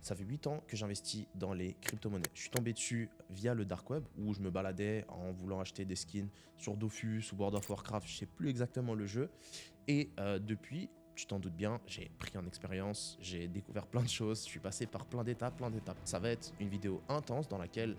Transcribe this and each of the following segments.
Ça fait 8 ans que j'investis dans les crypto-monnaies. Je suis tombé dessus via le dark web où je me baladais en voulant acheter des skins sur Dofus ou World of Warcraft, je sais plus exactement le jeu. Et depuis, tu t'en doutes bien, j'ai pris en expérience, j'ai découvert plein de choses, je suis passé par plein d'étapes, Ça va être une vidéo intense dans laquelle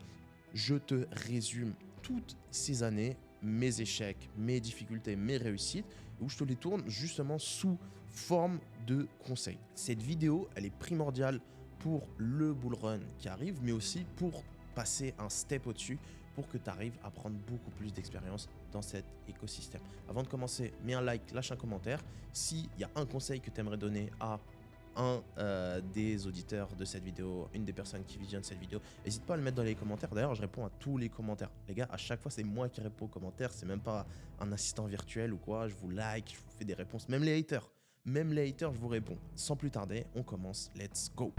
je te résume toutes ces années, mes échecs, mes difficultés, mes réussites, où je te les tourne justement sous forme de conseils. Cette vidéo, elle est primordiale pour le bull run qui arrive, mais aussi pour passer un step au-dessus pour que tu arrives à prendre beaucoup plus d'expérience dans cet écosystème. Avant de commencer, mets un like, lâche un commentaire. S'il y a un conseil que tu aimerais donner à un des auditeurs de cette vidéo, une des personnes qui visionnent cette vidéo, n'hésite pas à le mettre dans les commentaires. D'ailleurs, je réponds à tous les commentaires. Les gars, à chaque fois, c'est moi qui réponds aux commentaires. C'est même pas un assistant virtuel ou quoi. Je vous like, je vous fais des réponses. Même les haters, je vous réponds. Sans plus tarder, on commence. Let's go.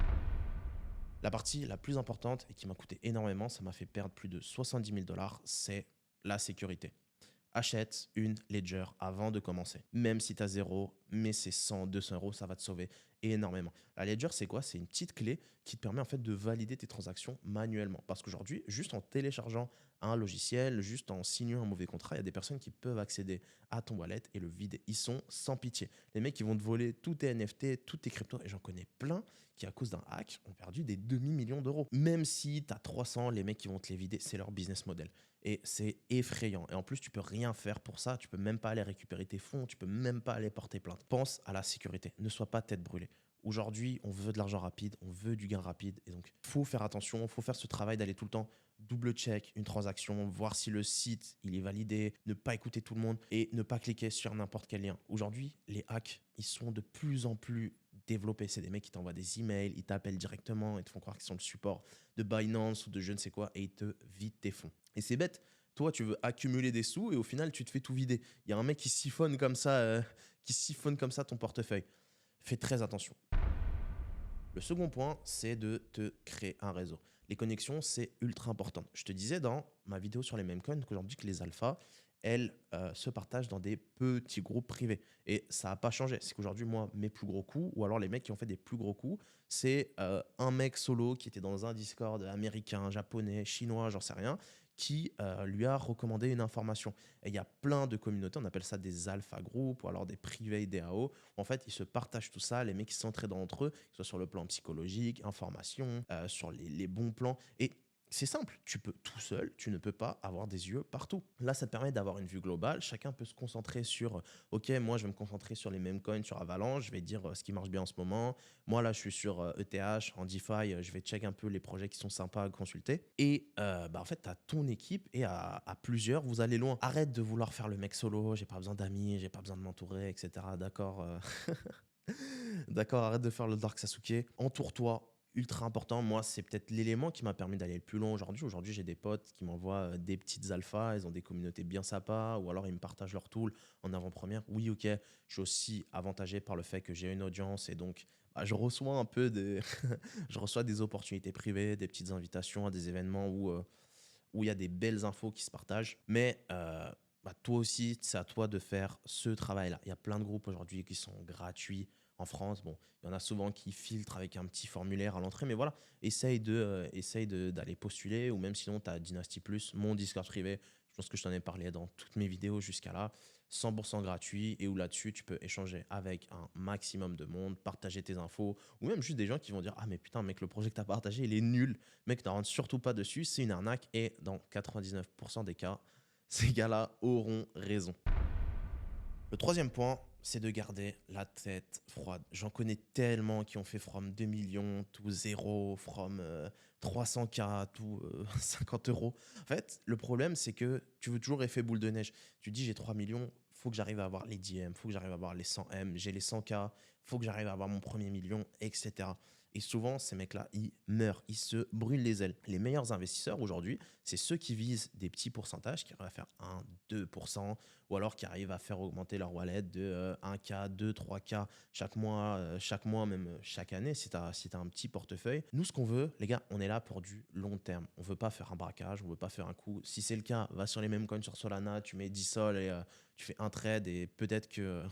La partie la plus importante et qui m'a coûté énormément, ça m'a fait perdre plus de 70 000 $, c'est la sécurité. Achète une Ledger avant de commencer. Même si tu as 0, mais c'est 100, 200 €, ça va te sauver énormément. La Ledger, c'est quoi? C'est une petite clé qui te permet en fait de valider tes transactions manuellement. Parce qu'aujourd'hui, juste en téléchargeant un logiciel, juste en signant un mauvais contrat, il y a des personnes qui peuvent accéder à ton wallet et le vider. Ils sont sans pitié. Les mecs, ils vont te voler tous tes NFT, toutes tes cryptos. Et j'en connais plein qui, à cause d'un hack, ont perdu des demi-millions d'euros. Même si tu as 300, les mecs qui vont te les vider, c'est leur business model. Et c'est effrayant. Et en plus, tu peux rien faire pour ça. Tu peux même pas aller récupérer tes fonds. Tu peux même pas aller porter plainte. Pense à la sécurité. Ne sois pas tête brûlée. Aujourd'hui, on veut de l'argent rapide, on veut du gain rapide. Et donc, il faut faire attention, il faut faire ce travail d'aller tout le temps double-check une transaction, voir si le site il est validé, ne pas écouter tout le monde et ne pas cliquer sur n'importe quel lien. Aujourd'hui, les hacks, ils sont de plus en plus développés. C'est des mecs qui t'envoient des emails, ils t'appellent directement, ils te font croire qu'ils sont le support de Binance ou de je ne sais quoi et ils te vident tes fonds. Et c'est bête. Toi, tu veux accumuler des sous et au final, tu te fais tout vider. Il y a un mec qui siphonne comme ça ton portefeuille. Fais très attention. Le second point, c'est de te créer un réseau. Les connexions, c'est ultra important. Je te disais dans ma vidéo sur les meme coins qu'aujourd'hui que les alphas, elles se partagent dans des petits groupes privés. Et ça n'a pas changé. C'est qu'aujourd'hui, moi, mes plus gros coups, ou alors les mecs qui ont fait des plus gros coups, c'est un mec solo qui était dans un Discord américain, japonais, chinois, j'en sais rien, qui lui a recommandé une information. Et il y a plein de communautés, on appelle ça des alpha groupes ou alors des privés DAO. En fait, ils se partagent tout ça, les mecs qui s'entraident entre eux, que ce soit sur le plan psychologique, information, sur les bons plans. Et c'est simple, tu peux tout seul, tu ne peux pas avoir des yeux partout. Là, ça te permet d'avoir une vue globale. Chacun peut se concentrer sur, ok, moi je vais me concentrer sur les mêmes coins, sur Avalanche, je vais dire ce qui marche bien en ce moment. Moi là, je suis sur ETH, en DeFi, je vais check un peu les projets qui sont sympas à consulter. Et en fait, tu as ton équipe et à plusieurs, vous allez loin. Arrête de vouloir faire le mec solo, j'ai pas besoin d'amis, j'ai pas besoin de m'entourer, etc. D'accord, d'accord, arrête de faire le Dark Sasuke. Entoure-toi. Ultra important, moi c'est peut-être l'élément qui m'a permis d'aller le plus loin aujourd'hui. Aujourd'hui j'ai des potes qui m'envoient des petites alphas, ils ont des communautés bien sympas ou alors ils me partagent leur tool en avant-première. Oui ok, je suis aussi avantagé par le fait que j'ai une audience et donc je reçois un peu des je reçois des opportunités privées, des petites invitations à des événements où il y a des belles infos qui se partagent. Mais toi aussi, c'est à toi de faire ce travail-là. Il y a plein de groupes aujourd'hui qui sont gratuits en France. Bon, il y en a souvent qui filtrent avec un petit formulaire à l'entrée, mais voilà, essaye d'aller postuler ou même sinon, tu as Dynasty Plus, mon Discord privé. Je pense que je t'en ai parlé dans toutes mes vidéos jusqu'à là. 100% gratuit et où là-dessus, tu peux échanger avec un maximum de monde, partager tes infos ou même juste des gens qui vont dire « Ah mais putain mec, le projet que tu as partagé, il est nul. Mec, ne rentre surtout pas dessus, c'est une arnaque. » Et dans 99% des cas, ces gars-là auront raison. Le troisième point, c'est de garder la tête froide. J'en connais tellement qui ont fait from 2 millions, tout 0, from 300K, tout 50 euros. En fait, le problème, c'est que tu veux toujours effet boule de neige. Tu dis, j'ai 3 millions, faut que j'arrive à avoir les 10M, faut que j'arrive à avoir les 100M, j'ai les 100K, faut que j'arrive à avoir mon premier million, etc. Et souvent, ces mecs-là, ils meurent, ils se brûlent les ailes. Les meilleurs investisseurs aujourd'hui, c'est ceux qui visent des petits pourcentages, qui arrivent à faire 1, 2%, ou alors qui arrivent à faire augmenter leur wallet de 1K, 2, 3K chaque mois, même chaque année, si tu as un petit portefeuille. Nous, ce qu'on veut, les gars, on est là pour du long terme. On veut pas faire un braquage, on veut pas faire un coup. Si c'est le cas, va sur les mêmes coins sur Solana, tu mets 10 sols et tu fais un trade et peut-être que,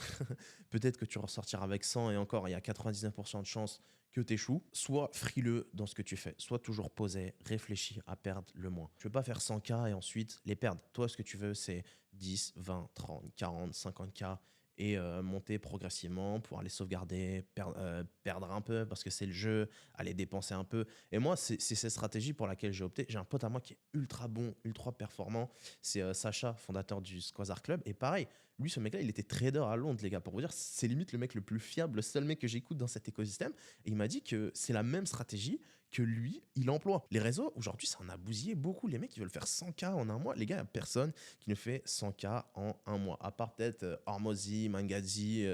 peut-être que tu ressortiras avec 100 et encore, il y a 99% de chances que tu échoues. Sois frileux dans ce que tu fais. Sois toujours posé, réfléchis à perdre le moins. Tu ne veux pas faire 100K et ensuite les perdre. Toi, ce que tu veux, c'est 10, 20, 30, 40, 50K et monter progressivement pour aller sauvegarder, perdre un peu parce que c'est le jeu, aller dépenser un peu. Et moi, c'est cette stratégie pour laquelle j'ai opté. J'ai un pote à moi qui est ultra bon, ultra performant. C'est Sacha, fondateur du Squazar Club. Et pareil, lui, ce mec-là, il était trader à Londres, les gars. Pour vous dire, c'est limite le mec le plus fiable, le seul mec que j'écoute dans cet écosystème. Et il m'a dit que c'est la même stratégie que lui, il emploie. Les réseaux, aujourd'hui, ça en a bousillé beaucoup. Les mecs, ils veulent faire 100K en un mois. Les gars, il n'y a personne qui ne fait 100K en un mois. À part peut-être Hormozy, Mangazi,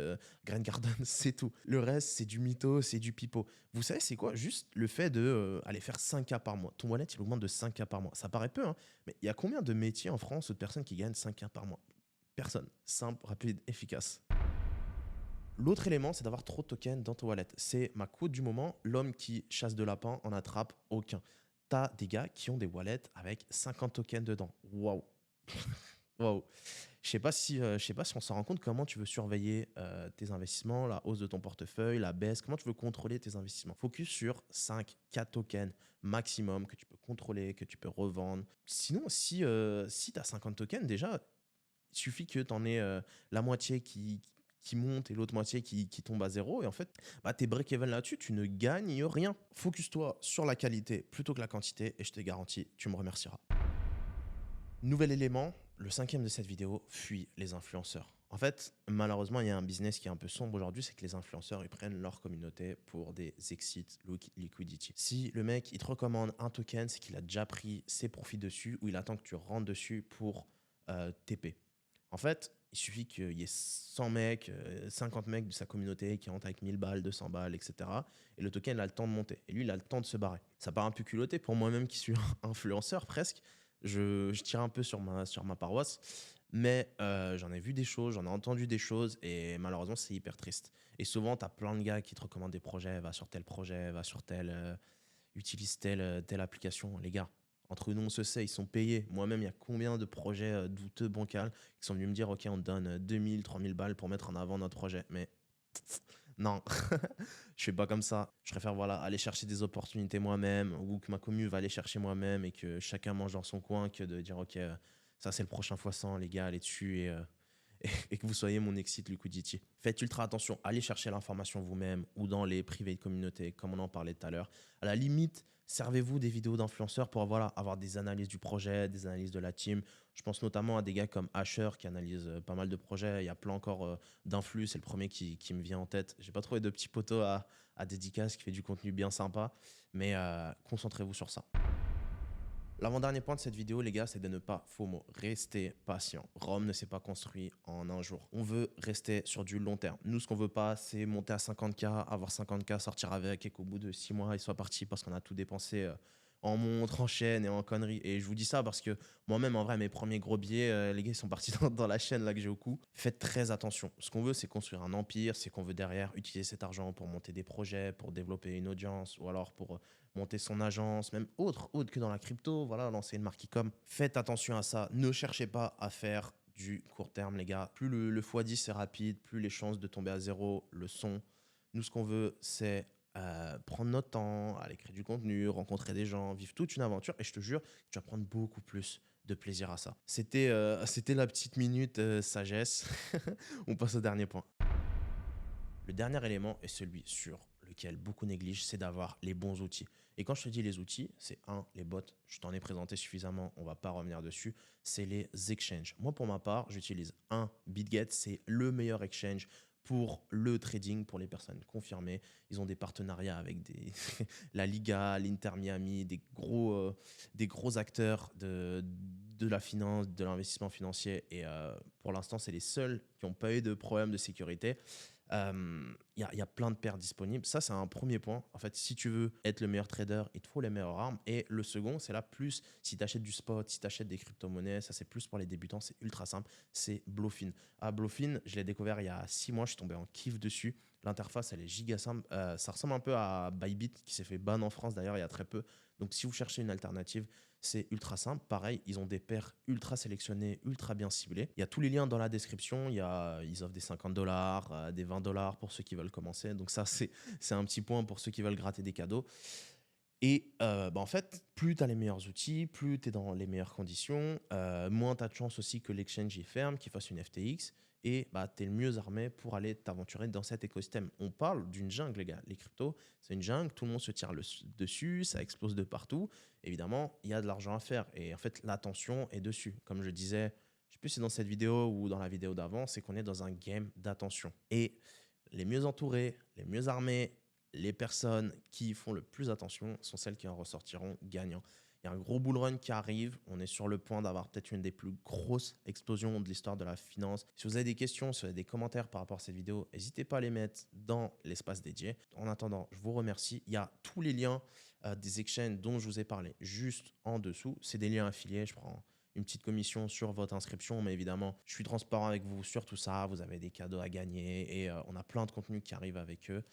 Grant Cardone, c'est tout. Le reste, c'est du mytho, c'est du pipeau. Vous savez, c'est quoi? Juste le fait de aller faire 5K par mois. Ton wallet, il augmente de 5K par mois. Ça paraît peu, hein, mais il y a combien de métiers en France ou de personnes qui gagnent 5K par mois? Personne. Simple, rapide, efficace. L'autre élément, c'est d'avoir trop de tokens dans ton wallet. C'est ma quote du moment, l'homme qui chasse de lapins en attrape aucun. T'as des gars qui ont des wallets avec 50 tokens dedans. Waouh. Waouh. Je sais pas si on s'en rend compte comment tu veux surveiller tes investissements, la hausse de ton portefeuille, la baisse, comment tu veux contrôler tes investissements. Focus sur 5, 4 tokens maximum que tu peux contrôler, que tu peux revendre. Sinon, si tu as 50 tokens, déjà, il suffit que tu en aies la moitié qui monte et l'autre moitié qui tombe à zéro. Et en fait, bah, tes break-even là-dessus, tu ne gagnes rien. Focus-toi sur la qualité plutôt que la quantité et je te garantis, tu me remercieras. Nouvel élément, le cinquième de cette vidéo, fuis les influenceurs. En fait, malheureusement, il y a un business qui est un peu sombre aujourd'hui, c'est que les influenceurs, ils prennent leur communauté pour des exit liquidity. Si le mec, il te recommande un token, c'est qu'il a déjà pris ses profits dessus ou il attend que tu rentres dessus pour TP. En fait, il suffit qu'il y ait 100 mecs, 50 mecs de sa communauté qui rentrent avec 1000 balles, 200 balles, etc. Et le token, il a le temps de monter. Et lui, il a le temps de se barrer. Ça part un peu culotté pour moi-même qui suis influenceur presque. Je tire un peu sur ma paroisse, mais j'en ai vu des choses, j'en ai entendu des choses, et malheureusement, c'est hyper triste. Et souvent, tu as plein de gars qui te recommandent des projets, va sur tel projet, va sur utilise telle application. Les gars, entre nous, on se sait, ils sont payés. Moi-même, il y a combien de projets douteux, bancals, qui sont venus me dire, OK, on te donne 2000, 3000 balles pour mettre en avant notre projet. Mais non, je fais pas comme ça. Je préfère voilà, aller chercher des opportunités moi-même ou que ma commu va aller chercher moi-même et que chacun mange dans son coin que de dire OK, ça c'est le prochain fois 100, les gars, allez dessus et que vous soyez mon exit liquidity. Faites ultra attention, allez chercher l'information vous-même ou dans les privés de communauté, comme on en parlait tout à l'heure. À la limite, servez-vous des vidéos d'influenceurs pour voilà, avoir des analyses du projet, des analyses de la team. Je pense notamment à des gars comme Asher qui analysent pas mal de projets. Il y a plein encore d'influx, c'est le premier qui me vient en tête. J'ai pas trouvé de petit poteau à dédicace qui fait du contenu bien sympa, mais concentrez-vous sur ça. L'avant-dernier point de cette vidéo, les gars, c'est de ne pas FOMO. Restez patient. Rome ne s'est pas construit en un jour. On veut rester sur du long terme. Nous, ce qu'on veut pas, c'est monter à 50K, avoir 50K, sortir avec et qu'au bout de 6 mois, il soit parti parce qu'on a tout dépensé en montre, en chaîne et en conneries. Et je vous dis ça parce que moi-même, en vrai, mes premiers gros billets, les gars, ils sont partis dans la chaîne là que j'ai au cou. Faites très attention. Ce qu'on veut, c'est construire un empire. C'est qu'on veut derrière utiliser cet argent pour monter des projets, pour développer une audience ou alors pour monter son agence, même autre que dans la crypto, voilà, lancer une marque e-com. Faites attention à ça. Ne cherchez pas à faire du court terme, les gars. Plus le x10 est rapide, plus les chances de tomber à zéro le sont. Nous, ce qu'on veut, c'est prendre notre temps, aller créer du contenu, rencontrer des gens, vivre toute une aventure. Et je te jure, tu vas prendre beaucoup plus de plaisir à ça. C'était la petite minute sagesse. On passe au dernier point. Le dernier élément est celui sur lequel beaucoup négligent, c'est d'avoir les bons outils. Et quand je te dis les outils, c'est les bots, je t'en ai présenté suffisamment, on ne va pas revenir dessus, c'est les exchanges. Moi, pour ma part, j'utilise BitGet, c'est le meilleur exchange pour le trading, pour les personnes confirmées. Ils ont des partenariats avec la Liga, l'Inter Miami, des gros acteurs de la finance, de l'investissement financier. Et pour l'instant, c'est les seuls qui n'ont pas eu de problème de sécurité. il y a plein de paires disponibles. Ça, c'est un premier point. En fait, si tu veux être le meilleur trader, il te faut les meilleures armes. Et le second, c'est là plus, si tu achètes du spot, si tu achètes des crypto-monnaies, ça c'est plus pour les débutants, c'est ultra simple, c'est Bluefin. Bluefin, je l'ai découvert il y a 6 mois, je suis tombé en kiff dessus. L'interface, elle est giga simple. Ça ressemble un peu à Bybit, qui s'est fait ban en France d'ailleurs il y a très peu. Donc si vous cherchez une alternative, c'est ultra simple. Pareil, ils ont des paires ultra sélectionnées, ultra bien ciblées. Il y a tous les liens dans la description. Ils offrent des 50 $, des 20 $ pour ceux qui veulent commencer. Donc ça, c'est un petit point pour ceux qui veulent gratter des cadeaux. Et en fait, plus tu as les meilleurs outils, plus tu es dans les meilleures conditions, moins tu as de chances aussi que l'exchange y ferme, qu'il fasse une FTX, et tu es le mieux armé pour aller t'aventurer dans cet écosystème. On parle d'une jungle, les gars. Les cryptos, c'est une jungle, tout le monde se tire dessus, ça explose de partout. Évidemment, il y a de l'argent à faire. Et en fait, l'attention est dessus. Comme je disais, je sais plus si c'est dans cette vidéo ou dans la vidéo d'avant, c'est qu'on est dans un game d'attention. Et les mieux entourés, les mieux armés, les personnes qui font le plus attention sont celles qui en ressortiront gagnants. Il y a un gros bull run qui arrive. On est sur le point d'avoir peut-être une des plus grosses explosions de l'histoire de la finance. Si vous avez des questions, si vous avez des commentaires par rapport à cette vidéo, n'hésitez pas à les mettre dans l'espace dédié. En attendant, je vous remercie. Il y a tous les liens des exchanges dont je vous ai parlé juste en dessous. C'est des liens affiliés. Je prends une petite commission sur votre inscription, mais évidemment, je suis transparent avec vous sur tout ça. Vous avez des cadeaux à gagner et on a plein de contenus qui arrivent avec eux.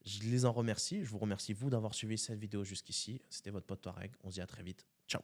Je les en remercie. Je vous remercie, vous, d'avoir suivi cette vidéo jusqu'ici. C'était votre pote Touareg. On se dit à très vite. Ciao.